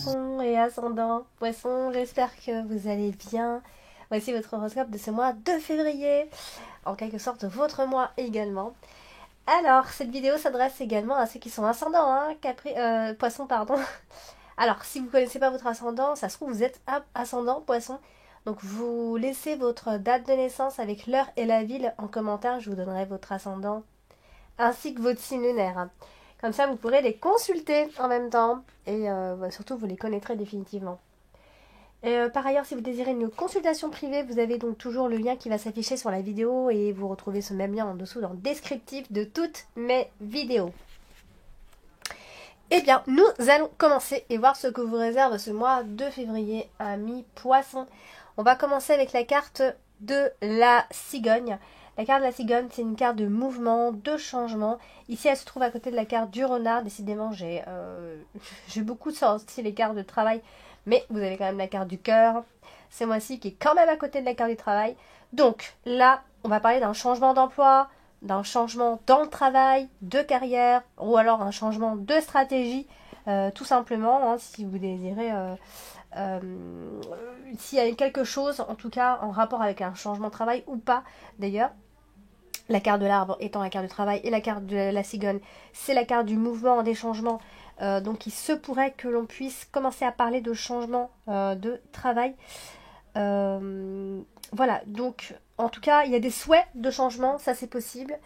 Poissons et ascendant Poissons, j'espère que vous allez bien. Voici votre horoscope de ce mois de février, en quelque sorte votre mois également. Alors, cette vidéo s'adresse également à ceux qui sont ascendants, Poisson, pardon. Alors, si vous ne connaissez pas votre ascendant, ça se trouve vous êtes ascendant Poisson. Donc, vous laissez votre date de naissance avec l'heure et la ville en commentaire. Je vous donnerai votre ascendant ainsi que votre signe lunaire. Comme ça, vous pourrez les consulter en même temps et surtout, vous les connaîtrez définitivement. Par ailleurs, si vous désirez une consultation privée, vous avez donc toujours le lien qui va s'afficher sur la vidéo et vous retrouvez ce même lien en dessous dans le descriptif de toutes mes vidéos. Eh bien, nous allons commencer et voir ce que vous réserve ce mois de février, amis poissons. On va commencer avec la carte de la cigogne. La carte de la cigogne, c'est une carte de mouvement, de changement. Ici, elle se trouve à côté de la carte du renard. Décidément, j'ai beaucoup sorti les cartes de travail, mais vous avez quand même la carte du cœur. Ce mois-ci qui est quand même à côté de la carte du travail. Donc là, on va parler d'un changement d'emploi, d'un changement dans le travail, de carrière, ou alors un changement de stratégie, tout simplement, hein, si vous désirez... s'il y a quelque chose, en tout cas, en rapport avec un changement de travail ou pas, d'ailleurs. La carte de l'arbre étant la carte du travail et la carte de la cigogne, c'est la carte du mouvement, des changements. Donc il se pourrait que l'on puisse commencer à parler de changement de travail. Voilà, donc en tout cas, il y a des souhaits de changement, ça c'est possible.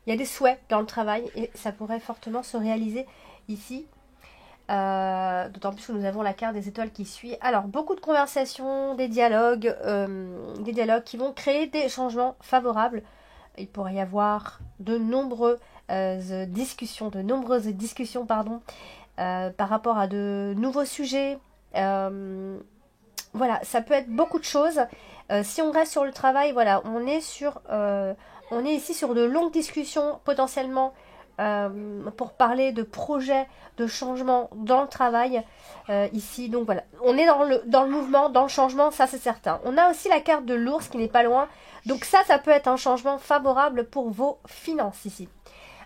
Il y a des souhaits dans le travail et ça pourrait fortement se réaliser ici. D'autant plus que nous avons la carte des étoiles qui suit. Alors, beaucoup de conversations, des dialogues qui vont créer des changements favorables. Il pourrait y avoir de nombreuses discussions, par rapport à de nouveaux sujets. Voilà, ça peut être beaucoup de choses. Si on reste sur le travail, voilà, on est ici sur de longues discussions potentiellement pour parler de projets, de changements dans le travail ici. Donc voilà, on est dans le mouvement, dans le changement, ça c'est certain. On a aussi la carte de l'ours qui n'est pas loin. Donc ça peut être un changement favorable pour vos finances ici.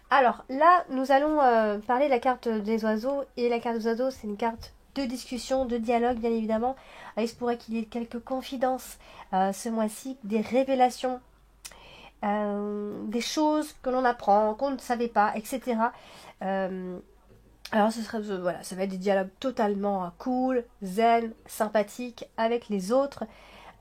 Alors là, nous allons parler de la carte des oiseaux. Et la carte des oiseaux, c'est une carte de discussion, de dialogue, bien évidemment. Il se pourrait qu'il y ait quelques confidences ce mois-ci, des révélations, des choses que l'on apprend, qu'on ne savait pas, etc. Alors voilà, ça va être des dialogues totalement cool, zen, sympathiques avec les autres.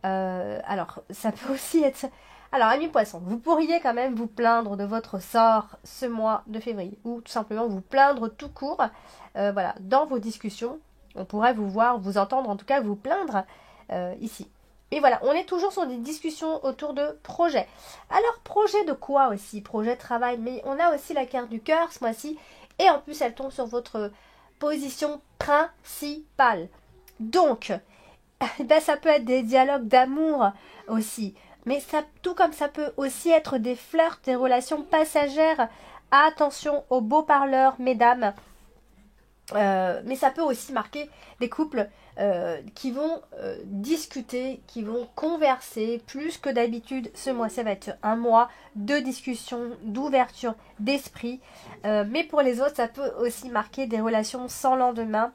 Alors, ça peut aussi être... Alors, amis poissons, vous pourriez quand même vous plaindre de votre sort ce mois de février, ou tout simplement vous plaindre tout court. Voilà, dans vos discussions, on pourrait vous voir, vous entendre en tout cas vous plaindre ici. Et voilà, on est toujours sur des discussions autour de projets. Alors, projet de quoi aussi? Projet de travail, mais on a aussi la carte du cœur ce mois-ci, et en plus elle tombe sur votre position principale. Donc, ben, ça peut être des dialogues d'amour aussi, mais tout comme ça peut aussi être des flirts, des relations passagères. Attention aux beaux parleurs, mesdames. Mais ça peut aussi marquer des couples qui vont discuter, qui vont converser plus que d'habitude. Ce mois, ça va être un mois de discussion, d'ouverture d'esprit. Mais pour les autres, ça peut aussi marquer des relations sans lendemain.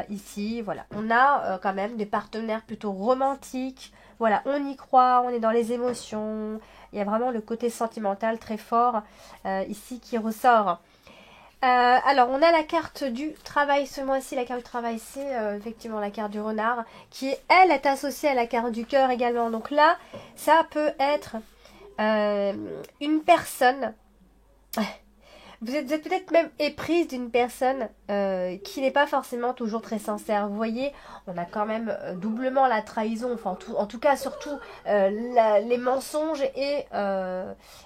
Ici, voilà, on a quand même des partenaires plutôt romantiques. Voilà, on y croit, on est dans les émotions. Il y a vraiment le côté sentimental très fort ici qui ressort. Alors, on a la carte du travail ce mois-ci. La carte du travail, c'est effectivement la carte du renard qui, elle, est associée à la carte du cœur également. Donc là, ça peut être une personne... Vous êtes peut-être même éprise d'une personne qui n'est pas forcément toujours très sincère. Vous voyez, on a quand même doublement la trahison, enfin en tout cas surtout les mensonges et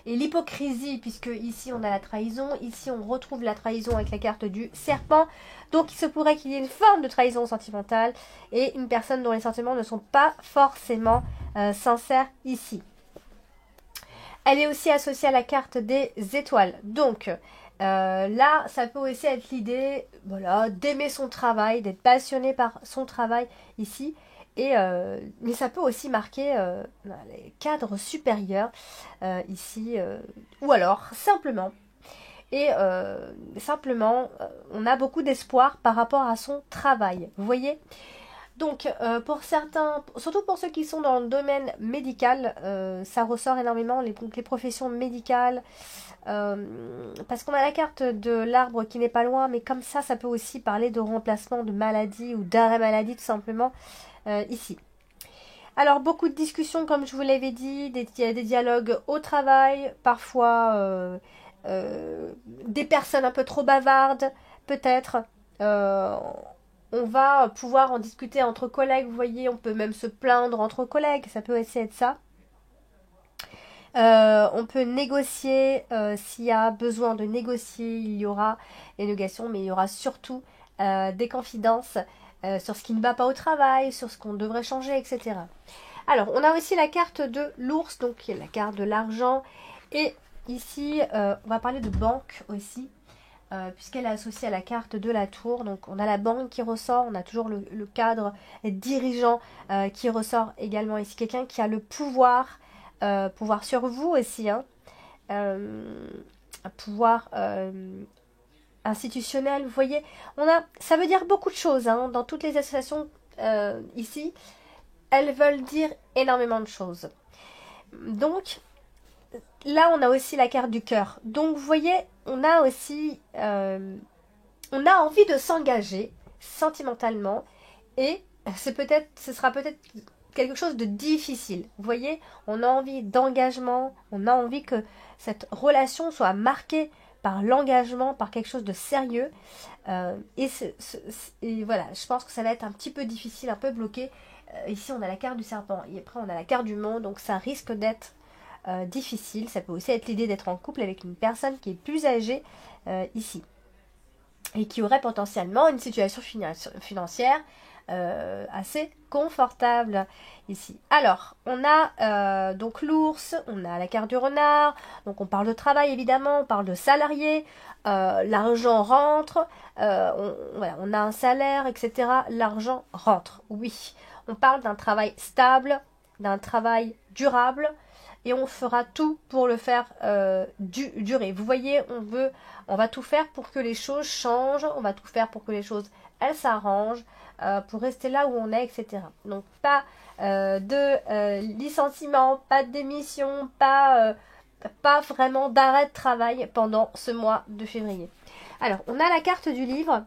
l'hypocrisie, puisque ici on a la trahison, ici on retrouve la trahison avec la carte du serpent. Donc il se pourrait qu'il y ait une forme de trahison sentimentale et une personne dont les sentiments ne sont pas forcément sincères ici. Elle est aussi associée à la carte des étoiles. Donc là, ça peut aussi être l'idée, voilà, d'aimer son travail, d'être passionné par son travail ici. Mais ça peut aussi marquer les cadres supérieurs ici. Ou alors, simplement, et simplement on a beaucoup d'espoir par rapport à son travail. Vous voyez? Donc pour certains, surtout pour ceux qui sont dans le domaine médical, ça ressort énormément, les professions médicales, parce qu'on a la carte de l'arbre qui n'est pas loin, mais comme ça peut aussi parler de remplacement de maladie ou d'arrêt maladie tout simplement ici. Alors beaucoup de discussions comme je vous l'avais dit, des dialogues au travail, parfois des personnes un peu trop bavardes, peut-être. Euh, on va pouvoir en discuter entre collègues, vous voyez, on peut même se plaindre entre collègues, ça peut aussi être ça. On peut négocier, s'il y a besoin de négocier, il y aura des négociations, mais il y aura surtout des confidences sur ce qui ne va pas au travail, sur ce qu'on devrait changer, etc. Alors, on a aussi la carte de l'ours, donc qui est la carte de l'argent. Et ici, on va parler de banque aussi, puisqu'elle est associée à la carte de la tour. Donc, on a la banque qui ressort, on a toujours le cadre dirigeant qui ressort également ici. Quelqu'un qui a le pouvoir sur vous aussi, hein, un pouvoir institutionnel. Vous voyez, ça veut dire beaucoup de choses hein, dans toutes les associations ici. Elles veulent dire énormément de choses. Donc, là, on a aussi la carte du cœur. Donc, vous voyez, on a aussi... on a envie de s'engager sentimentalement et ce sera peut-être quelque chose de difficile. Vous voyez, on a envie d'engagement, on a envie que cette relation soit marquée par l'engagement, par quelque chose de sérieux. Et voilà, je pense que ça va être un petit peu difficile, un peu bloqué. Ici, on a la carte du serpent et après, on a la carte du monde, donc ça risque d'être difficile. Ça peut aussi être l'idée d'être en couple avec une personne qui est plus âgée ici et qui aurait potentiellement une situation financière assez confortable ici. Alors, on a donc l'ours, on a la carte du renard, donc on parle de travail évidemment, on parle de salarié, l'argent rentre, voilà, on a un salaire, etc. L'argent rentre, oui. On parle d'un travail stable, d'un travail durable, et on fera tout pour le faire durer. Vous voyez, on va tout faire pour que les choses changent, on va tout faire pour que les choses, elles s'arrangent, pour rester là où on est, etc. Donc pas de licenciement, pas de démission, pas vraiment d'arrêt de travail pendant ce mois de février. Alors, on a la carte du livre.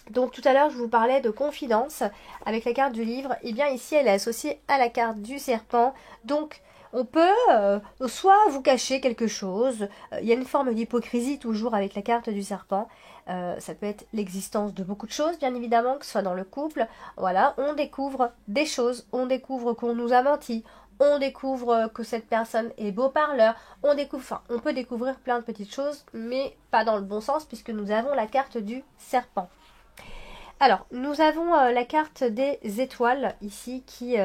Donc tout à l'heure, je vous parlais de confidence avec la carte du livre. Et bien ici, elle est associée à la carte du serpent. Donc on peut soit vous cacher quelque chose. Il y a une forme d'hypocrisie toujours avec la carte du serpent. Ça peut être l'existence de beaucoup de choses, bien évidemment, que ce soit dans le couple. Voilà, on découvre des choses. On découvre qu'on nous a menti. On découvre que cette personne est beau parleur. On peut découvrir plein de petites choses, mais pas dans le bon sens puisque nous avons la carte du serpent. Alors, nous avons la carte des étoiles ici qui,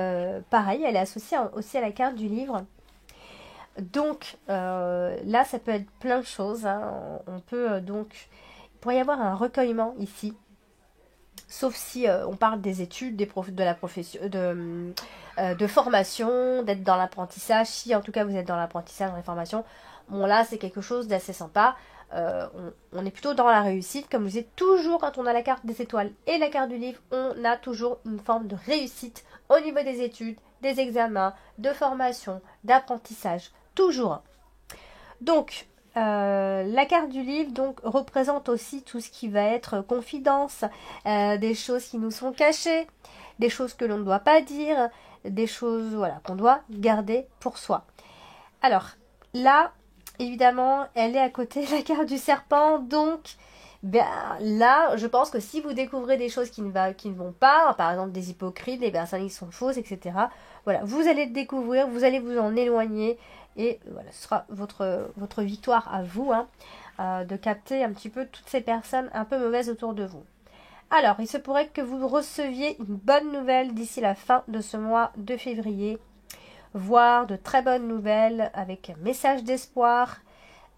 pareil, elle est associée aussi à la carte du livre. Donc, là, ça peut être plein de choses. Hein. On peut donc... Il pourrait y avoir un recueillement ici. Sauf si on parle des études, de la profession, de formation, d'être dans l'apprentissage. Si en tout cas vous êtes dans l'apprentissage, dans les formations, bon là c'est quelque chose d'assez sympa. On est plutôt dans la réussite. Comme je vous disais, toujours quand on a la carte des étoiles et la carte du livre, on a toujours une forme de réussite au niveau des études, des examens, de formation, d'apprentissage. Toujours. Donc, la carte du livre donc représente aussi tout ce qui va être confidence, des choses qui nous sont cachées, des choses que l'on ne doit pas dire, des choses voilà, qu'on doit garder pour soi. Alors, là, évidemment, elle est à côté de la carte du serpent, donc ben, là, je pense que si vous découvrez des choses qui ne vont pas, par exemple des hypocrites, des personnes qui sont fausses, etc., voilà, vous allez le découvrir, vous allez vous en éloigner, et voilà, ce sera votre victoire à vous, hein, de capter un petit peu toutes ces personnes un peu mauvaises autour de vous. Alors, il se pourrait que vous receviez une bonne nouvelle d'ici la fin de ce mois de février, voire de très bonnes nouvelles avec un message d'espoir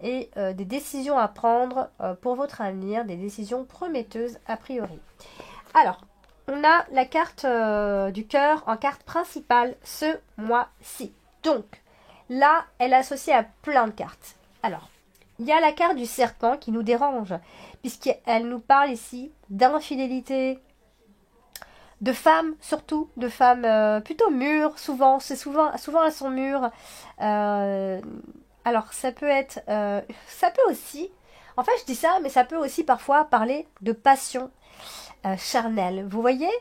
et des décisions à prendre pour votre avenir, des décisions prometteuses a priori. Alors, on a la carte du cœur en carte principale ce mois-ci. Donc, là, elle est associée à plein de cartes. Alors, il y a la carte du serpent qui nous dérange, puisqu'elle nous parle ici d'infidélité, de femmes surtout, de femmes plutôt mûres, souvent elles sont mûres. Euh, alors ça peut aussi, en fait je dis ça, mais ça peut aussi parfois parler de passion charnelle. Vous voyez,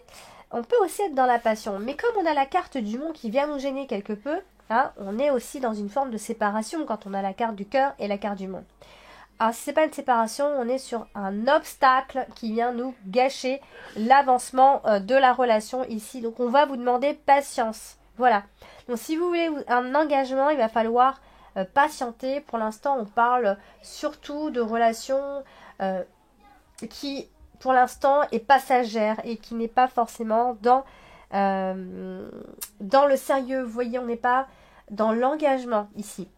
on peut aussi être dans la passion, mais comme on a la carte du monde qui vient nous gêner quelque peu, hein, on est aussi dans une forme de séparation quand on a la carte du cœur et la carte du monde. Alors, si c'est pas une séparation, on est sur un obstacle qui vient nous gâcher l'avancement de la relation ici. Donc, on va vous demander patience. Voilà. Donc, si vous voulez un engagement, il va falloir patienter. Pour l'instant, on parle surtout de relations qui, pour l'instant, est passagère et qui n'est pas forcément dans le sérieux. Vous voyez, on n'est pas dans l'engagement ici.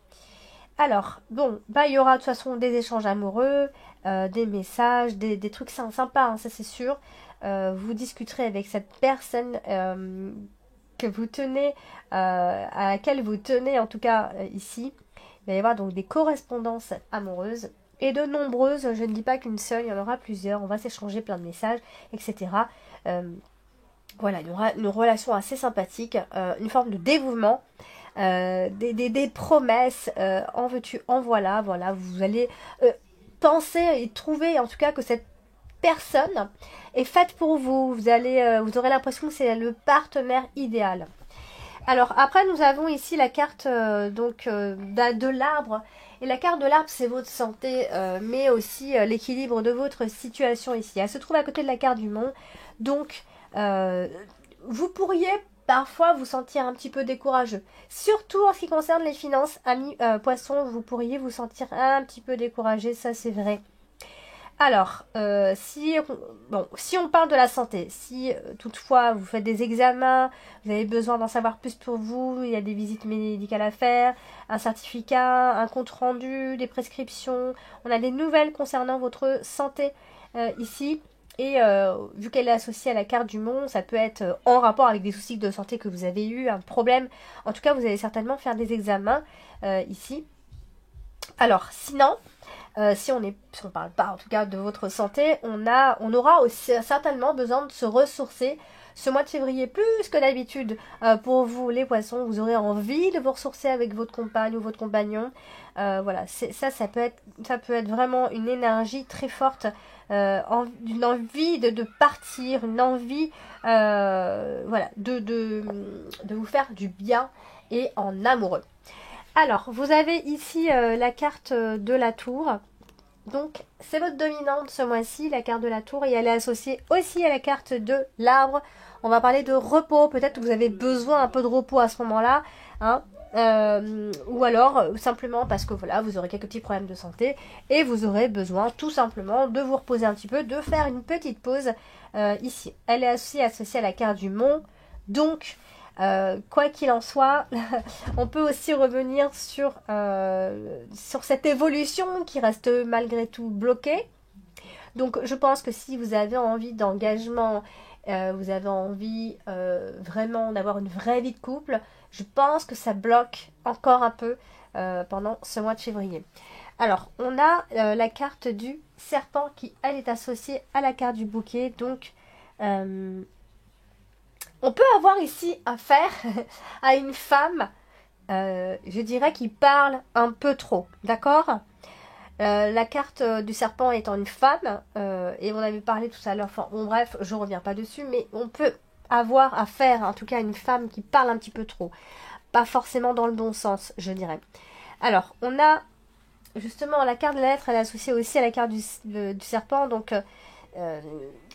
Alors, bon, bah il y aura de toute façon des échanges amoureux, des messages, des trucs sympas, hein, ça c'est sûr. Vous discuterez avec cette personne que vous tenez, à laquelle vous tenez en tout cas ici. Il va y avoir donc des correspondances amoureuses et de nombreuses, je ne dis pas qu'une seule, il y en aura plusieurs, on va s'échanger plein de messages, etc. Voilà, il y aura une relation assez sympathique, une forme de dévouement. Des promesses, en veux-tu, en voilà, vous allez penser et trouver en tout cas que cette personne est faite pour vous, vous aurez l'impression que c'est le partenaire idéal. Alors après nous avons ici la carte de l'arbre, et la carte de l'arbre c'est votre santé, mais aussi l'équilibre de votre situation ici. Elle se trouve à côté de la carte du monde, donc vous pourriez parfois vous sentir un petit peu décourageux. Surtout en ce qui concerne les finances, amis poissons, vous pourriez vous sentir un petit peu découragé, ça c'est vrai. Alors, si on parle de la santé, si toutefois vous faites des examens, vous avez besoin d'en savoir plus pour vous, il y a des visites médicales à faire, un certificat, un compte rendu, des prescriptions, on a des nouvelles concernant votre santé ici. Et vu qu'elle est associée à la carte du monde, ça peut être en rapport avec des soucis de santé que vous avez eu, un problème. En tout cas, vous allez certainement faire des examens ici. Alors, sinon, si on parle pas en tout cas de votre santé, on aura aussi certainement besoin de se ressourcer ce mois de février plus que d'habitude. Pour vous les poissons, vous aurez envie de vous ressourcer avec votre compagne ou votre compagnon. Voilà, ça peut être vraiment une énergie très forte, une envie de partir, une envie voilà, de vous faire du bien et en amoureux. Alors, vous avez ici la carte de la tour. Donc, c'est votre dominante ce mois-ci, la carte de la tour, et elle est associée aussi à la carte de l'arbre. On va parler de repos. Peut-être que vous avez besoin un peu de repos à ce moment-là, hein. Ou alors simplement parce que voilà, vous aurez quelques petits problèmes de santé et vous aurez besoin tout simplement de vous reposer un petit peu, de faire une petite pause ici. Elle est aussi associée à la carte du mont. Donc, quoi qu'il en soit, on peut aussi revenir sur cette évolution qui reste malgré tout bloquée. Donc je pense que si vous avez envie d'engagement, vous avez envie vraiment d'avoir une vraie vie de couple, je pense que ça bloque encore un peu pendant ce mois de février. Alors, on a la carte du serpent qui, elle, est associée à la carte du bouquet. Donc, on peut avoir ici affaire à une femme, je dirais, qui parle un peu trop, d'accord ? La carte du serpent étant une femme, et on avait parlé tout à l'heure, enfin, bon, bref, je reviens pas dessus, mais on peut avoir affaire, en tout cas, à une femme qui parle un petit peu trop. Pas forcément dans le bon sens, je dirais. Alors, on a, justement, la carte de la lettre, elle est associée aussi à la carte du serpent, donc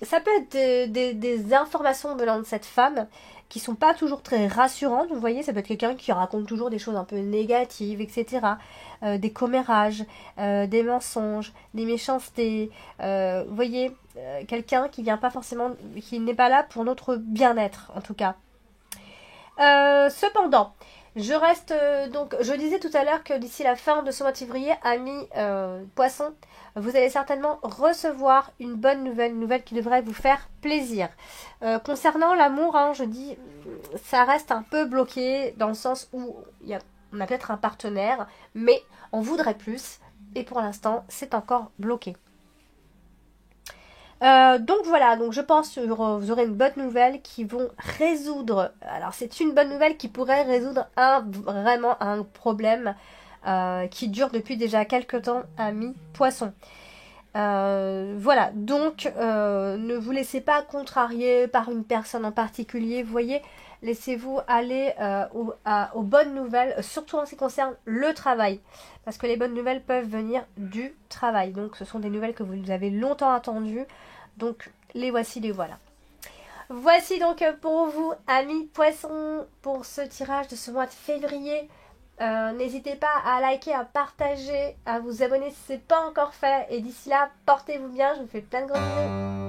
ça peut être des informations venant de cette femme qui sont pas toujours très rassurantes. Vous voyez, ça peut être quelqu'un qui raconte toujours des choses un peu négatives, etc. Des commérages, des mensonges, des méchancetés. Vous voyez, quelqu'un qui vient pas forcément, qui n'est pas là pour notre bien-être, en tout cas. Cependant, je disais tout à l'heure que d'ici la fin de ce mois de février, amis poissons, vous allez certainement recevoir une bonne nouvelle, une nouvelle qui devrait vous faire plaisir. Concernant l'amour, hein, je dis, ça reste un peu bloqué dans le sens où on a peut-être un partenaire, mais on voudrait plus. et pour l'instant c'est encore bloqué. Donc voilà, donc je pense que vous aurez une bonne nouvelle qui vont résoudre. Alors c'est une bonne nouvelle qui pourrait résoudre vraiment un problème qui dure depuis déjà quelques temps, amis poissons. Voilà, donc ne vous laissez pas contrarier par une personne en particulier, vous voyez, laissez-vous aller aux bonnes nouvelles, surtout en ce qui concerne le travail, parce que les bonnes nouvelles peuvent venir du travail, donc ce sont des nouvelles que vous avez longtemps attendues, donc les voici, les voilà. Voici donc pour vous, amis poissons, pour ce tirage de ce mois de février. N'hésitez pas à liker, à partager, à vous abonner si ce n'est pas encore fait. Et d'ici là, portez-vous bien. Je vous fais plein de gros bisous.